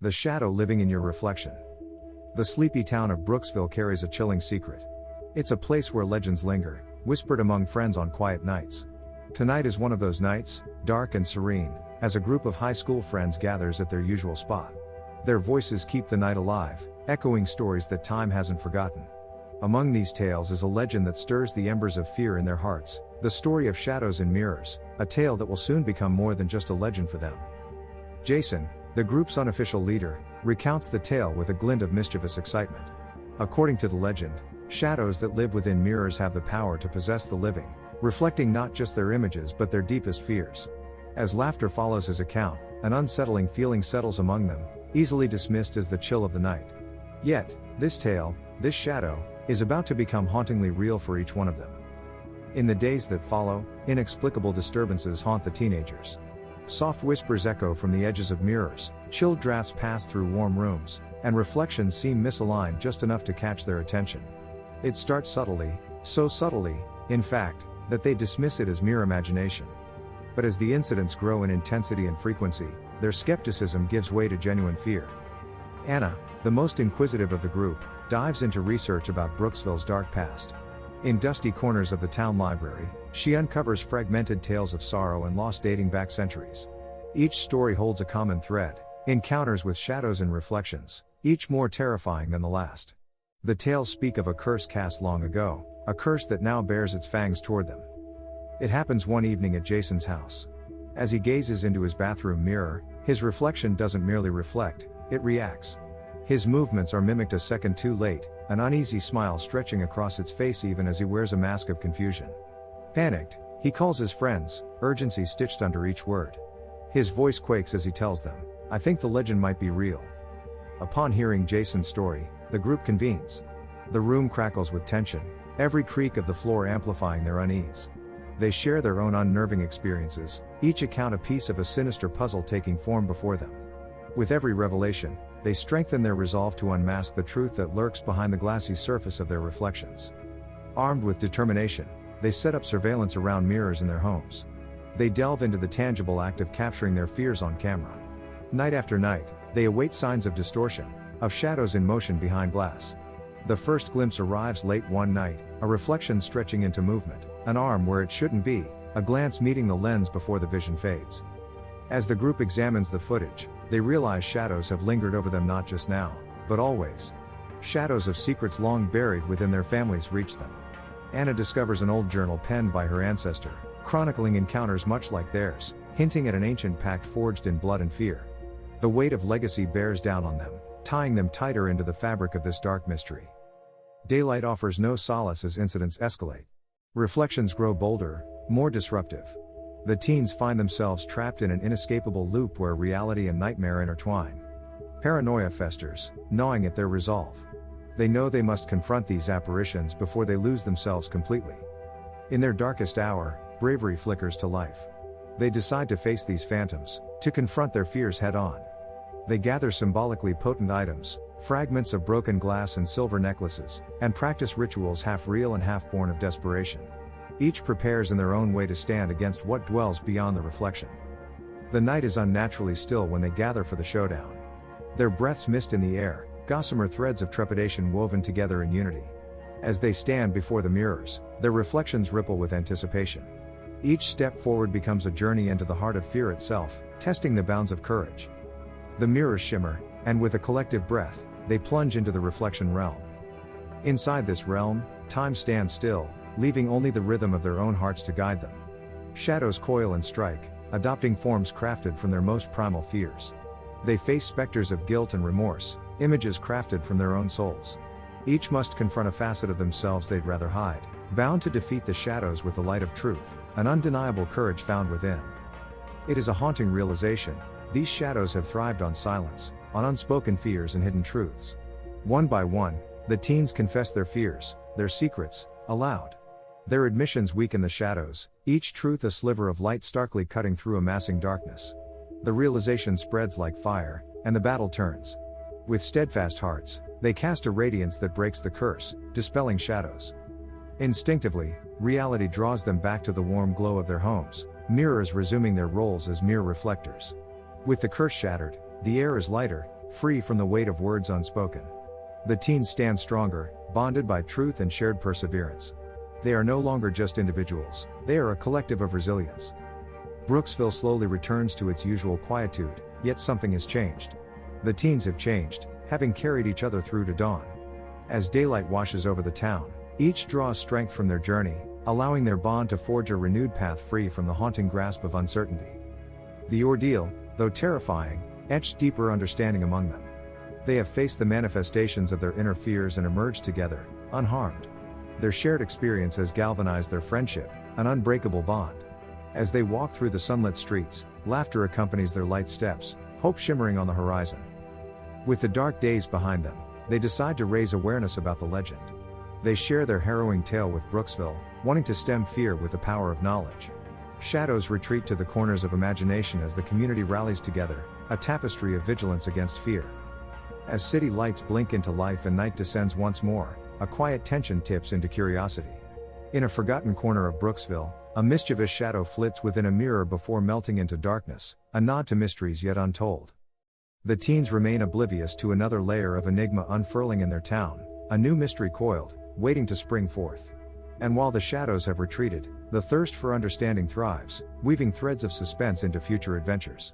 The shadow living in your reflection. The sleepy town of Brooksville carries a chilling secret. It's a place where legends linger, whispered among friends on quiet nights. Tonight is one of those nights, dark and serene, as a group of high school friends gathers at their usual spot. Their voices keep the night alive, echoing stories that time hasn't forgotten. Among these tales is a legend that stirs the embers of fear in their hearts, the story of shadows and mirrors, a tale that will soon become more than just a legend for them. Jason, the group's unofficial leader, recounts the tale with a glint of mischievous excitement. According to the legend, shadows that live within mirrors have the power to possess the living, reflecting not just their images but their deepest fears. As laughter follows his account, an unsettling feeling settles among them, easily dismissed as the chill of the night. Yet, this tale, this shadow, is about to become hauntingly real for each one of them. In the days that follow, inexplicable disturbances haunt the teenagers. Soft whispers echo from the edges of mirrors, chilled drafts pass through warm rooms, and reflections seem misaligned just enough to catch their attention. It starts subtly, so subtly, in fact, that they dismiss it as mere imagination. But as the incidents grow in intensity and frequency, their skepticism gives way to genuine fear. Anna, the most inquisitive of the group, dives into research about Brooksville's dark past. In dusty corners of the town library, she uncovers fragmented tales of sorrow and loss dating back centuries. Each story holds a common thread, encounters with shadows and reflections, each more terrifying than the last. The tales speak of a curse cast long ago, a curse that now bears its fangs toward them. It happens one evening at Jason's house. As he gazes into his bathroom mirror, his reflection doesn't merely reflect, it reacts. His movements are mimicked a second too late, an uneasy smile stretching across its face even as he wears a mask of confusion. Panicked, he calls his friends, urgency stitched under each word. His voice quakes as he tells them, "I think the legend might be real." Upon hearing Jason's story, the group convenes. The room crackles with tension, every creak of the floor amplifying their unease. They share their own unnerving experiences, each account a piece of a sinister puzzle taking form before them. With every revelation, they strengthen their resolve to unmask the truth that lurks behind the glassy surface of their reflections. Armed with determination, they set up surveillance around mirrors in their homes. They delve into the tangible act of capturing their fears on camera. Night after night, they await signs of distortion, of shadows in motion behind glass. The first glimpse arrives late one night, a reflection stretching into movement, an arm where it shouldn't be, a glance meeting the lens before the vision fades. As the group examines the footage, they realize shadows have lingered over them not just now, but always. Shadows of secrets long buried within their families reach them. Anna discovers an old journal penned by her ancestor, chronicling encounters much like theirs, hinting at an ancient pact forged in blood and fear. The weight of legacy bears down on them, tying them tighter into the fabric of this dark mystery. Daylight offers no solace as incidents escalate. Reflections grow bolder, more disruptive. The teens find themselves trapped in an inescapable loop where reality and nightmare intertwine. Paranoia festers, gnawing at their resolve. They know they must confront these apparitions before they lose themselves completely. In their darkest hour, bravery flickers to life. They decide to face these phantoms, to confront their fears head-on. They gather symbolically potent items, fragments of broken glass and silver necklaces, and practice rituals half real and half born of desperation. Each prepares in their own way to stand against what dwells beyond the reflection. The night is unnaturally still when they gather for the showdown. Their breaths mist in the air, gossamer threads of trepidation woven together in unity. As they stand before the mirrors, their reflections ripple with anticipation. Each step forward becomes a journey into the heart of fear itself, testing the bounds of courage. The mirrors shimmer, and with a collective breath, they plunge into the reflection realm. Inside this realm, time stands still, leaving only the rhythm of their own hearts to guide them. Shadows coil and strike, adopting forms crafted from their most primal fears. They face specters of guilt and remorse, images crafted from their own souls. Each must confront a facet of themselves they'd rather hide, bound to defeat the shadows with the light of truth, an undeniable courage found within. It is a haunting realization, these shadows have thrived on silence, on unspoken fears and hidden truths. One by one, the teens confess their fears, their secrets, aloud. Their admissions weaken the shadows, each truth a sliver of light starkly cutting through amassing darkness. The realization spreads like fire, and the battle turns. With steadfast hearts, they cast a radiance that breaks the curse, dispelling shadows. Instinctively, reality draws them back to the warm glow of their homes, mirrors resuming their roles as mere reflectors. With the curse shattered, the air is lighter, free from the weight of words unspoken. The teens stand stronger, bonded by truth and shared perseverance. They are no longer just individuals, they are a collective of resilience. Brooksville slowly returns to its usual quietude, yet something has changed. The teens have changed, having carried each other through to dawn. As daylight washes over the town, each draws strength from their journey, allowing their bond to forge a renewed path free from the haunting grasp of uncertainty. The ordeal, though terrifying, etched deeper understanding among them. They have faced the manifestations of their inner fears and emerged together, unharmed. Their shared experience has galvanized their friendship, an unbreakable bond. As they walk through the sunlit streets, laughter accompanies their light steps, hope shimmering on the horizon. With the dark days behind them, they decide to raise awareness about the legend. They share their harrowing tale with Brooksville, wanting to stem fear with the power of knowledge. Shadows retreat to the corners of imagination as the community rallies together, a tapestry of vigilance against fear. As city lights blink into life and night descends once more, a quiet tension tips into curiosity. In a forgotten corner of Brooksville, a mischievous shadow flits within a mirror before melting into darkness, a nod to mysteries yet untold. The teens remain oblivious to another layer of enigma unfurling in their town, a new mystery coiled, waiting to spring forth. And while the shadows have retreated, the thirst for understanding thrives, weaving threads of suspense into future adventures.